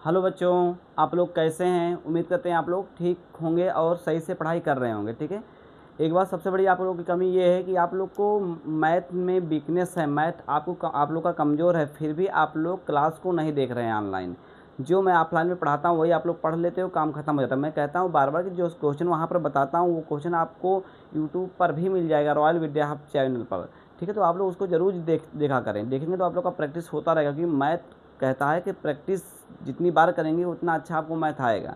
Hello बच्चों, आप लोग कैसे हैं? उम्मीद करते हैं आप लोग ठीक होंगे और सही से पढ़ाई कर रहे होंगे। ठीक है, एक बात सबसे बड़ी आप लोगों की कमी ये है कि आप लोग को मैथ में वीकनेस है, मैथ आप लोग का कमज़ोर है, फिर भी आप लोग क्लास को नहीं देख रहे हैं ऑनलाइन। जो मैं ऑफलाइन में पढ़ाता हूँ वही आप लोग पढ़ लेते हो, काम खत्म हो जाता है। मैं कहता हूँ बार बार कि जो क्वेश्चन वहाँ पर बताता हूँ वो क्वेश्चन आपको यूट्यूब पर भी मिल जाएगा, रॉयल विद्या हब चैनल पर। ठीक है, तो आप लोग उसको ज़रूर देखा करें। देखेंगे तो आप लोग का प्रैक्टिस होता रहेगा, क्योंकि मैथ कहता है कि प्रैक्टिस जितनी बार करेंगे उतना अच्छा आपको मैथ आएगा।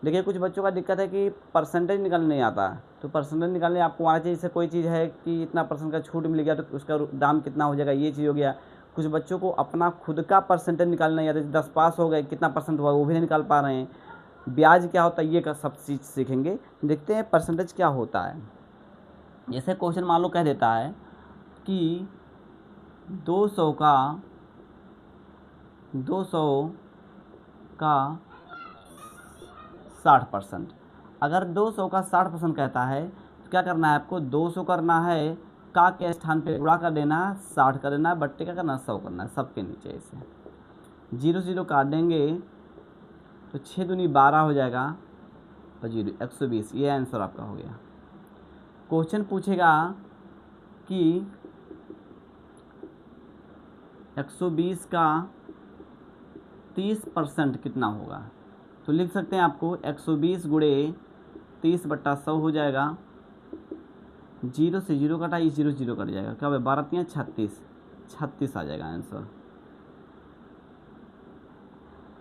देखिए, कुछ बच्चों का दिक्कत है कि परसेंटेज निकालने नहीं आता, तो परसेंटेज निकालने आपको आना चाहिए। जैसे कोई चीज़ है कि इतना परसेंट का छूट मिल गया तो उसका दाम कितना हो जाएगा, ये चीज़ हो गया। कुछ बच्चों को अपना खुद का परसेंटेज निकालना नहीं आता, 10 पास हो गए, कितना परसेंट हुआ वो भी नहीं निकाल पा रहे हैं। ब्याज क्या होता है ये का सब चीज़ सीखेंगे। देखते हैं परसेंटेज क्या होता है। जैसे क्वेश्चन मान लो कह देता है कि 200 का 60%। अगर 200 का 60% कहता है तो क्या करना है आपको? 200 करना है, का के स्थान पे गुणा कर देना, 60 कर देना, बट्टे का करना 100 करना है, सबके नीचे ऐसे 0 0 काट देंगे तो 6 दूनी 12 हो जाएगा और 0 120। ये आंसर आपका हो गया। क्वेश्चन पूछेगा कि 120 का 30% कितना होगा, तो लिख सकते हैं आपको 120 गुणे 30/100 हो जाएगा। 0 से 0 कटा, ये 0 0 कट जाएगा, क्या होगा? 12 3 36, 36 आ जाएगा आंसर।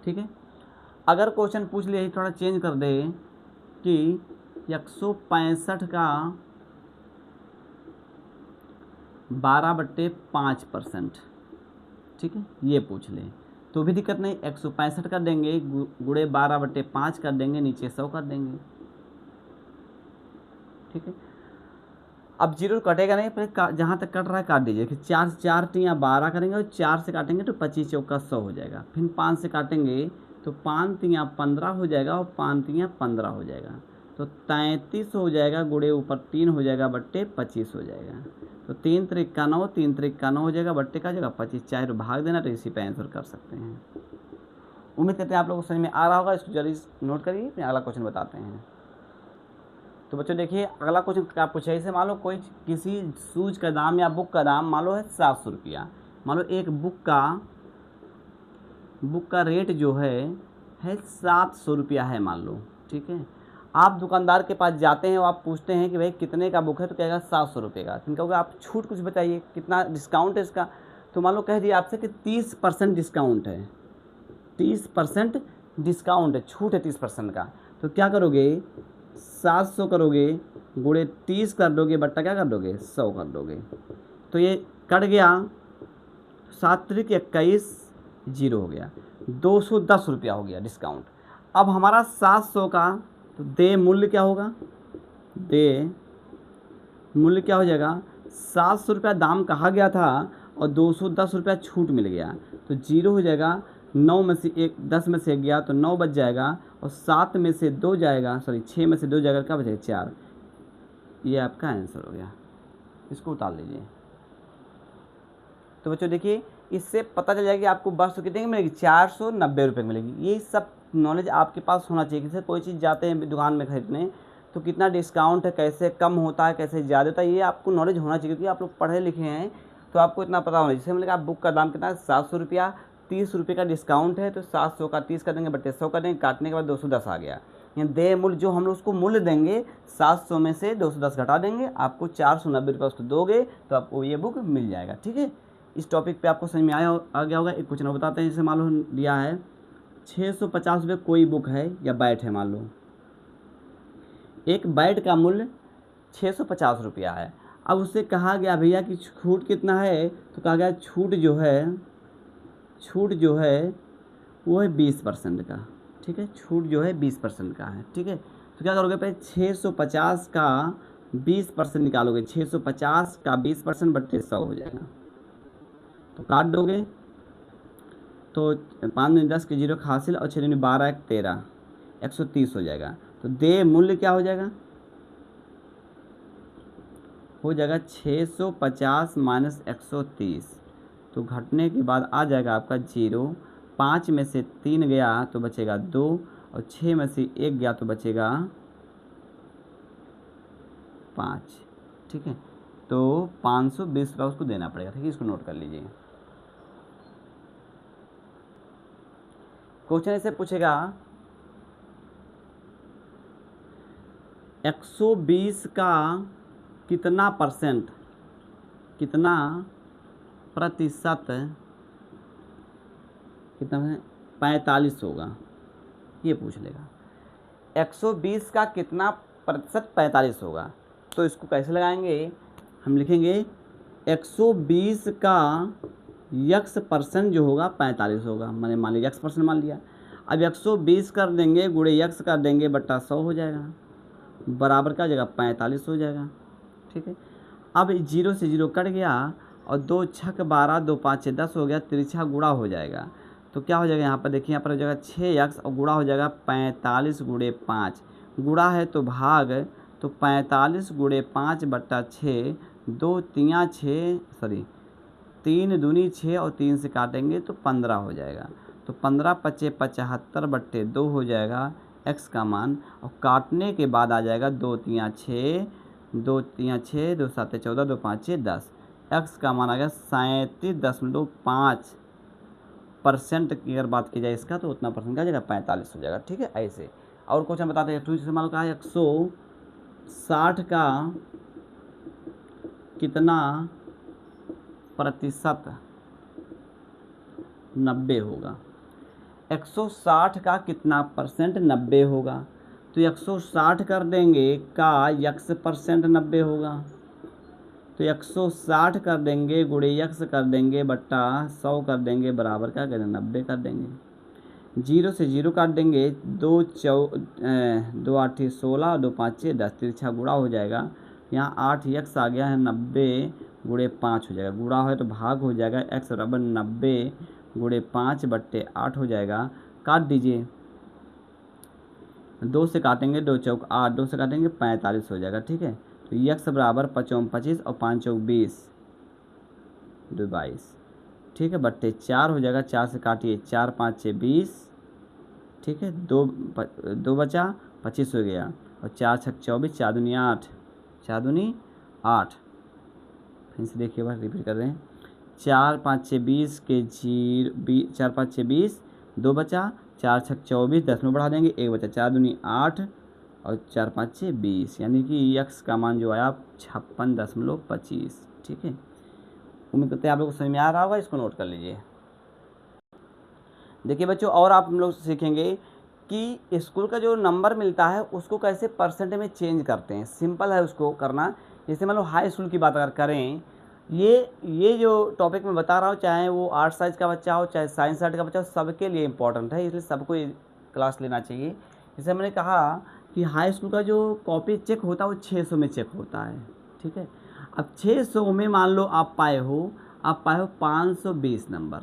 ठीक है, अगर क्वेश्चन पूछ लिया थोड़ा चेंज कर दे कि 165 का 12/5%, ठीक है, ये पूछ ले तो भी दिक्कत नहीं। 165 कर देंगे, गुणे 12/5 कर देंगे, नीचे 100 कर देंगे। ठीक है, अब 0 कटेगा नहीं, पहले जहाँ तक कट रहा है काट दीजिए कि 4 से 4 3 12 करेंगे और 4 से काटेंगे तो 25 चौका 100 हो जाएगा। फिर 5 से काटेंगे तो 5 3 15 हो जाएगा और 5 3 15 हो जाएगा, तो 33 हो जाएगा, गुणे ऊपर 3 हो जाएगा, बट्टे 25 हो जाएगा। तो 3 3 9, 3 3 9 हो जाएगा, बट्टे का जगह 25, चाहे भाग देना, तो इसी पे आंसर कर सकते हैं। उम्मीद करते हैं आप लोगों को समझ में आ रहा होगा। इसको जल्दी नोट करिए, फिर अगला क्वेश्चन बताते हैं। तो बच्चों देखिए, अगला क्वेश्चन क्या पूछा है। इसे मान लो कोई किसी शूज का दाम या बुक का दाम मान लो है 700 रुपया। मान लो एक बुक का रेट जो है 700 रुपया है मान लो। ठीक है, आप दुकानदार के पास जाते हैं और आप पूछते हैं कि भाई कितने का बुक है, तो कहेगा 700 रुपये का। तो कहोगे आप छूट कुछ बताइए, कितना डिस्काउंट है इसका। तो मान लो कह दिया आपसे कि 30% डिस्काउंट है, 30% डिस्काउंट है, छूट है 30% का। तो क्या करोगे? 700 करोगे, गुणे 30 कर दोगे, बट्टा क्या कर दोगे? 100 कर दोगे। तो ये कट गया, 7 त्रिक 21, 0 हो गया, 210 रुपया हो गया डिस्काउंट। अब हमारा 700 का तो दे मूल्य क्या होगा? दे मूल्य क्या हो जाएगा? 700 रुपया दाम कहा गया था और 210 रुपया छूट मिल गया, तो 0 हो जाएगा। 9 में से 1, 10 में से 1 गया तो 9 बच जाएगा, और 7 में से 2 जाएगा, सॉरी 6 में से 2 जाएगा, क्या बचेगा? 4। ये आपका आंसर हो गया, इसको उतार लीजिए। तो बच्चों देखिए, इससे पता चल जाएगा कि आपको बस कितने की मिलेगी? 490 रुपये की मिलेगी। ये सब नॉलेज आपके पास होना चाहिए। जैसे कोई चीज़ जाते हैं दुकान में खरीदने तो कितना डिस्काउंट है, कैसे कम होता है, कैसे ज़्यादा होता है, ये आपको नॉलेज होना चाहिए, क्योंकि आप लोग पढ़े लिखे हैं तो आपको इतना पता होना चाहिए। जैसे मतलब आप बुक का दाम कितना है? 700 रुपया, 30 रुपये का डिस्काउंट है, तो 700 का 30 कर देंगे, बट्टे 100 कर देंगे, काटने के बाद 210 आ गया। यानी देय मूल्य जो हम लोग उसको मूल्य देंगे, 700 में से 210 घटा देंगे, आपको 490 रुपये उसको दोगे तो आपको ये बुक मिल जाएगा। ठीक है, इस टॉपिक पे आपको समझ में आ गया होगा। एक क्वेश्चन और बताते हैं। जैसे मान लो दिया है 650 रुपये कोई बुक है या बैट है। मान लो एक बैट का मूल्य 650 रुपया है। अब उससे कहा गया भैया कि छूट कितना है, तो कहा गया छूट जो है वो है 20% का। ठीक है, छूट जो है 20% का है। ठीक है, तो क्या करोगे? पहले 650 का 20% निकालोगे, 650 का 20% बट्टे 100 हो जाएगा, तो काट दोगे तो 5 में 10 के 0 हासिल, और 6 में 12 1 13, 130 हो जाएगा। तो दे मूल्य क्या हो जाएगा? हो जाएगा 650 माइनस 130, तो घटने के बाद आ जाएगा आपका 0। 5 में से 3 गया तो बचेगा 2 और 6 में से 1 गया तो बचेगा 5। ठीक है, तो 520 रुपये उसको देना पड़ेगा। ठीक है, इसको नोट कर लीजिए। क्वेश्चन ऐसे पूछेगा 120 का कितना प्रतिशत कितना है 45 होगा, ये पूछ लेगा। 120 का कितना प्रतिशत 45 होगा, तो इसको कैसे लगाएंगे, हम लिखेंगे 120 का यक्स परसेंट जो होगा 45 होगा, मैंने मान लिया यक्स परसेंट मान लिया। अब 120 कर देंगे गुणे यक्स कर देंगे बट्टा 100 हो जाएगा, बराबर का जगह 45 हो जाएगा। ठीक है, अब 0 से 0 कट गया और 2 छक 12 2 5 10 हो गया, तिरछा गुणा हो जाएगा तो क्या हो जाएगा, यहाँ पर देखिए, यहाँ पर हो जाएगा 6x और गुणा हो जाएगा 45 गुणे 5, गुणा है तो भाग, तो 45 गुणे 5 बट्टा 6, 2 तियाँ 6 सॉरी 3 दूनी 6 और 3 से काटेंगे तो 15 हो जाएगा, तो 15 पचे 75 बट्टे 2 हो जाएगा x का मान, और काटने के बाद आ जाएगा 2 तियाँ 6 2 तियाँ 6 2 7 14 2 5 10, x का मान आ गया 37.5% की अगर बात की जाए इसका, तो उतना परसेंट का जगह 45 हो जाएगा। ठीक है, ऐसे। और क्वेश्चन बताते हैं, से मान लो कहा 160 का कितना प्रतिशत 90 होगा, 160 का कितना परसेंट 90 होगा, तो 160 कर देंगे का यक्स परसेंट 90 होगा, तो 160 कर देंगे गुणे यक्स कर देंगे बट्टा 100 कर देंगे, बराबर का करें 90 कर देंगे। 0 से 0 काट देंगे, 2 8 16 2 5 10, तिरछा गुणा हो जाएगा, यहाँ 8 यक्स आ गया है, 90 गुणे 5 हो जाएगा, गुणा है तो भाग हो जाएगा, x बराबर 90 गुणे 5 बट्टे 8 हो जाएगा। काट दीजिए, 2 से काटेंगे 2 चौक 8, 2 से काटेंगे 45 हो जाएगा। ठीक है, तो यक्स बराबर 5 25 और 5 चौक 20 2 22, ठीक है, बट्टे 4 हो जाएगा, 4 से काटिए 4 5 6 20, ठीक है, 2 बचा 25 हो गया, और 4 छक 24 4 दूनी 8 4 दूनी 8, फिर से देखिए बार रिपीट कर रहे हैं, 4 5 6 20 के 4 5 6 20, 2 बचा 4 छक 24 10 में बढ़ा देंगे, 1 बचा 4 दूनी 8 और 4 5 6 20, यानी कि यक्स का मान जो आया 56.25। ठीक है, उम्मीद करते हैं आप लोग को समझ में आ रहा होगा, इसको नोट कर लीजिए। देखिए बच्चों, और आप हम लोग सीखेंगे कि स्कूल का जो नंबर मिलता है उसको कैसे परसेंट में चेंज करते हैं। सिंपल है उसको करना। जैसे मान लो हाई स्कूल की बात अगर करें, ये जो टॉपिक मैं बता रहा हूँ, चाहे वो आर्ट साइंस का बच्चा हो चाहे साइंस साइड का बच्चा हो, सबके लिए इंपॉर्टेंट है, इसलिए सबको ये क्लास लेना चाहिए। जैसे मैंने कहा कि हाई स्कूल का जो कॉपी चेक होता है वो 600 में चेक होता है। ठीक है, अब 600 में मान लो आप पाए हो 520 नंबर,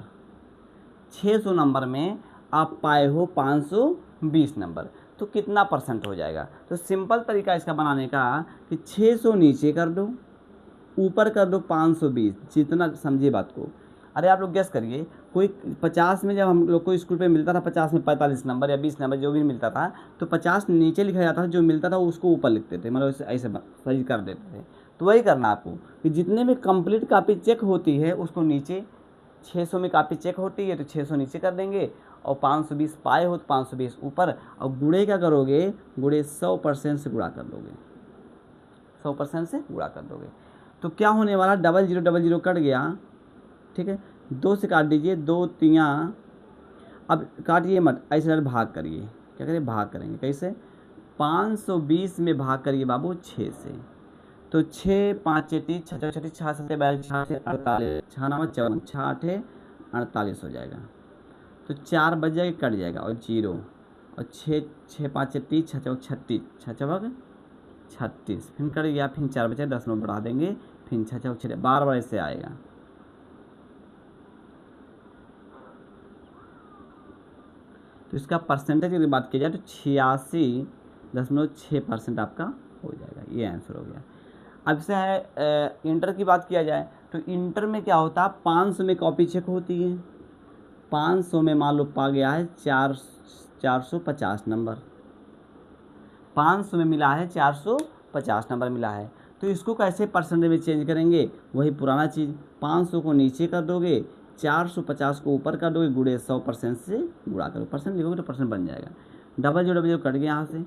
600 नंबर में आप पाए हो 520 नंबर, तो कितना परसेंट हो जाएगा। तो सिंपल तरीका इसका बनाने का कि 600 नीचे कर दो, ऊपर कर दो 520, जितना समझिए बात को। अरे आप लोग गेस करिए, कोई 50 में जब हम लोग को स्कूल पे मिलता था 50 में 45 नंबर या 20 नंबर जो भी मिलता था, तो 50 नीचे लिखा जाता था, जो मिलता था उसको ऊपर लिखते थे, मतलब ऐसे सही कर देते थे। तो वही करना आपको कि जितने में कंप्लीट कापी चेक होती है उसको नीचे, 600 में कापी चेक होती है तो 600 नीचे कर देंगे, और 520 पाए हो तो 520 ऊपर, और गुणे क्या करोगे, गुणे 100% से गुणा कर दोगे, 100% से गुणा कर दोगे। तो क्या होने वाला, 0000 कट गया। ठीक है, 2 से काट दीजिए, 2 तियाँ, अब काटिए मत, ऐसे भाग करिए, क्या करिए भाग करेंगे, कैसे 520 में भाग करिए बाबू 6 से, तो 6 5 30 6 6 6 6 7 42 6 48 6 9 54 6 8 48 हो जाएगा, तो 4 बच जाएगा, कट जाएगा, और 0 और 6 6 5 30 6 चौक 36 6 चौक 36, फिर कट गया, फिर 4 बचे 10 में बढ़ा देंगे, फिर 6 चौक 6 बार बार ऐसे आएगा। तो इसका परसेंटेज की बात की जाए तो 86.6% आपका हो जाएगा, ये आंसर हो गया। अब से है इंटर की बात किया जाए तो इंटर में क्या होता है, 500 में कॉपी चेक होती है, 500 में मान लो पा गया है 450 नंबर, 500 में मिला है 450 नंबर मिला है। तो इसको कैसे परसेंट में चेंज करेंगे, वही पुराना चीज़, 500 को नीचे कर दोगे, 450 को ऊपर कर दोगे, गुणे 100% से गुणा करो, परसेंट लिखोगे तो परसेंट बन जाएगा। डबल जो कट गया यहाँ से,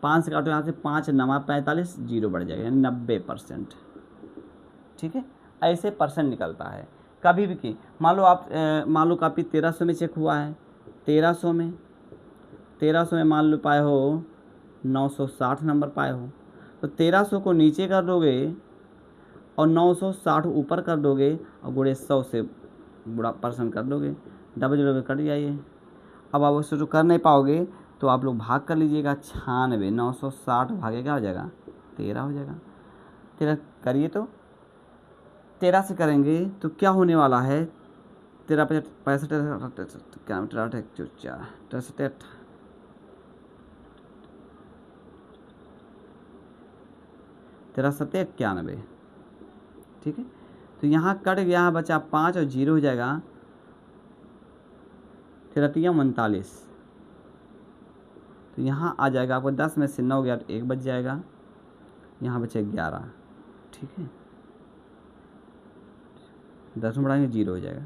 5 से काटो यहाँ से, 5 9 45, जीरो बढ़ जाएगा, यानी 90%। ठीक है, ऐसे परसेंट निकलता है कभी भी की। मान लो कापी 1300 में चेक हुआ है, 1300 में मान लो पाए हो 960 नंबर पाए हो, तो 1300 को नीचे कर दोगे और 960 ऊपर कर दोगे और गुणे 100 से बुरा परसेंट कर दोगे, डबल जीरो कट जाइए। अब आप उससे जो कर नहीं पाओगे तो आप लोग भाग कर लीजिएगा, 96 960 भागे क्या हो जाएगा, 13 हो जाएगा। 13 करिए, तो 13 से करेंगे तो क्या होने वाला है, 13 65 क्या 13 7 91। ठीक है, तो यहाँ कट गया, यहाँ बचा 5 और 0 हो जाएगा, 13 39। तो यहाँ आ जाएगा आपको 10 में से 9 गया तो 1 बच जाएगा, यहाँ बचे 11। ठीक है, 10 में बढ़ाएंगे 0 हो जाएगा,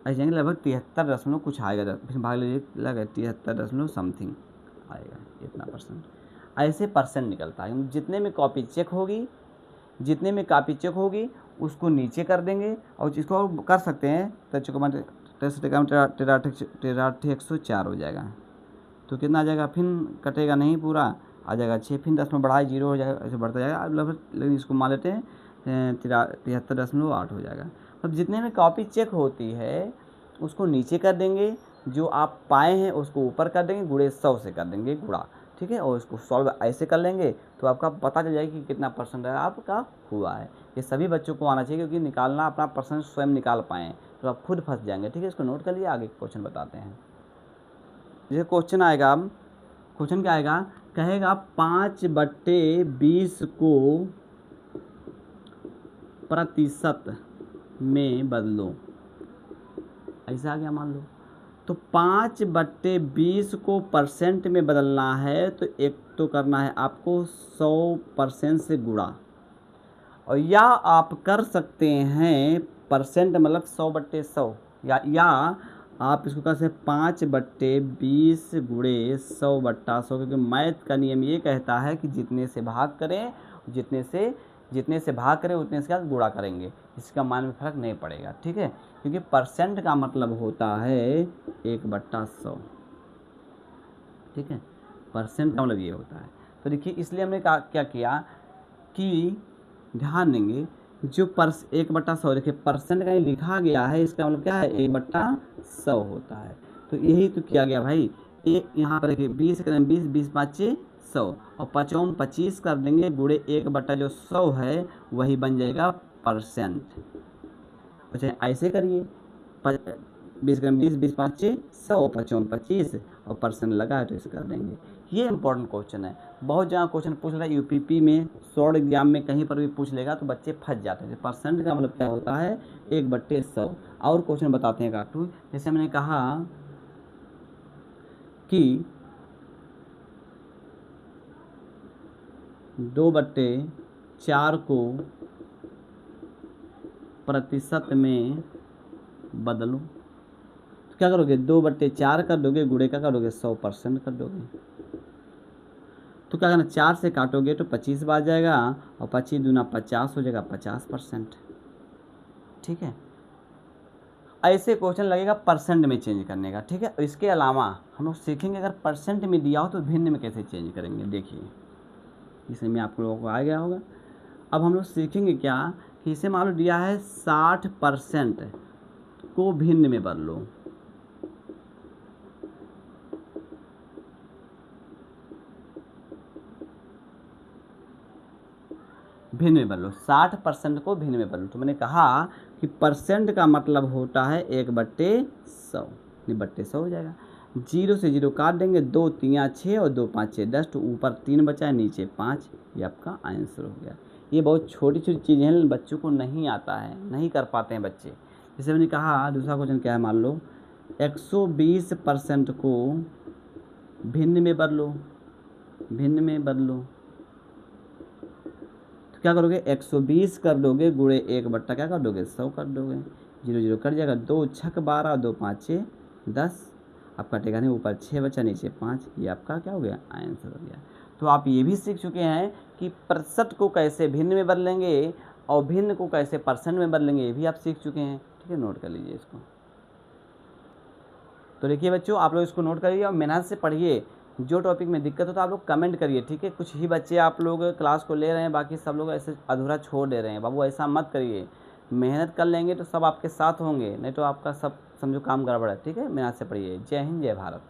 ऐसे जाएंगे लगभग 73 दशमलव कुछ आएगा, फिर भाग लीजिए लगा 73 दशमलव समथिंग आएगा, इतना परसेंट। ऐसे परसेंट निकलता है। जितने में कॉपी चेक होगी उसको नीचे कर देंगे, और जिसको कर सकते हैं तो 104 हो जाएगा। तो कितना आ जाएगा, फिर कटेगा नहीं पूरा, आ जाएगा 6, फिर 10 में बढ़ाए 0 हो जाएगा, ऐसे बढ़ता जाएगा। अब लेकिन इसको मान लेते हैं 73.8 हो जाएगा। अब जितने में कॉपी चेक होती है उसको नीचे कर देंगे, जो आप पाए हैं उसको ऊपर कर देंगे, गुणे 100 से कर देंगे गुणा। ठीक है, और इसको सॉल्व ऐसे कर लेंगे तो आपका पता चल जाएगा कि कितना परसेंट आपका हुआ है। ये सभी बच्चों को आना चाहिए, क्योंकि निकालना अपना परसेंट स्वयं निकाल पाएँ तो आप खुद फंस जाएंगे। ठीक है, इसको नोट कर लिए, आगे क्वेश्चन बताते हैं। ये क्वेश्चन आएगा, क्वेश्चन क्या आएगा, कहेगा 5/20 को प्रतिशत में बदलो, ऐसा आ गया मान लो। तो 5/20 को परसेंट में बदलना है तो एक तो करना है आपको 100% से गुणा, और या आप कर सकते हैं परसेंट मतलब 100/100, या आप इसको कर सकते हैं 5/20 गुणे 100/100, क्योंकि मैथ का नियम ये कहता है कि जितने से भाग करें उतने से क्या गुणा करेंगे, इसका मान में फर्क नहीं पड़ेगा। ठीक है, क्योंकि परसेंट का मतलब होता है 1/100। ठीक है, परसेंट का मतलब ये होता है। तो देखिए, इसलिए हमने क्या किया कि ध्यान देंगे, जो 1/100 देखिए परसेंट का लिखा गया है, इसका मतलब क्या है 1/100 होता है। तो यही तो किया गया भाई, एक यहाँ पर देखिए 20 करें 20, 20 5 100 और 5 25 कर देंगे, गुणे 1/100 है, वही बन जाएगा परसेंट। अच्छा ऐसे करिए, 20 करें 20, 20 5 100, 5 25 और परसेंट लगा है तो इसे कर देंगे। ये इंपॉर्टेंट क्वेश्चन है, बहुत जगह क्वेश्चन पूछ रहा है, यूपीपी में, शॉर्ट एग्जाम में कहीं पर भी पूछ लेगा तो बच्चे फंस जाते हैं। परसेंट का मतलब क्या होता है 1/100। और क्वेश्चन बताते हैं काकू, जैसे मैंने कहा कि 2/4 को प्रतिशत में बदलो, तो क्या करोगे 2/4 कर दोगे, गुणे का करोगे 100% कर दोगे। तो क्या करना, 4 से काटोगे तो 25 बार जाएगा, और 25 दूना 50 हो जाएगा, 50%। ठीक है, ऐसे क्वेश्चन लगेगा परसेंट में चेंज करने का। ठीक है, इसके अलावा हम लोग सीखेंगे अगर परसेंट में दिया हो तो भिन्न में कैसे चेंज करेंगे। देखिए, इसे में आप लोगों को आ गया होगा। अब हम लोग सीखेंगे क्या कि इसे मान लो दिया है 60% को भिन्न में बदलो। भिन्न में बदलो, 60% को भिन्न में बदलो। तो मैंने कहा कि परसेंट का मतलब होता है 1/100, 1/100 हो जाएगा। 0 से 0 काट देंगे, 2 3 6 और 2 5 6 10, तो ऊपर 3 बचा है, नीचे 5, ये आपका आंसर हो गया। ये बहुत छोटी छोटी चीज़ें हैं, बच्चों को नहीं आता है, नहीं कर पाते हैं बच्चे। जैसे मैंने कहा दूसरा क्वेश्चन क्या है, मान लो 120% को भिन्न में बदलो, भिन्न में बदलो। तो क्या करोगे, 120 कर दोगे गुणे 1 क्या कर दोगे, 100 कर दोगे। 0 0 कट जाएगा, 2 छक 12, 2 5 6 10। अब कटेगा नहीं, ऊपर 6 बचा नीचे 5। ये आपका क्या हो गया, आंसर हो गया। तो आप ये भी सीख चुके हैं कि प्रतिशत को कैसे भिन्न में बदलेंगे और भिन्न को कैसे परसेंट में बदलेंगे, ये भी आप सीख चुके हैं। ठीक है, नोट कर लीजिए इसको। तो देखिए बच्चों, आप लोग इसको नोट करिए और मेहनत से पढ़िए। जो टॉपिक में दिक्कत हो तो आप लोग कमेंट करिए। ठीक है, कुछ ही बच्चे आप लोग क्लास को ले रहे हैं, बाकी सब लोग ऐसे अधूरा छोड़ दे रहे हैं। बाबू ऐसा मत करिए, मेहनत कर लेंगे तो सब आपके साथ होंगे, नहीं तो आपका सब समझो काम गड़बड़ है। ठीक है, मेहनत से पढ़िए। जय हिंद, जय भारत।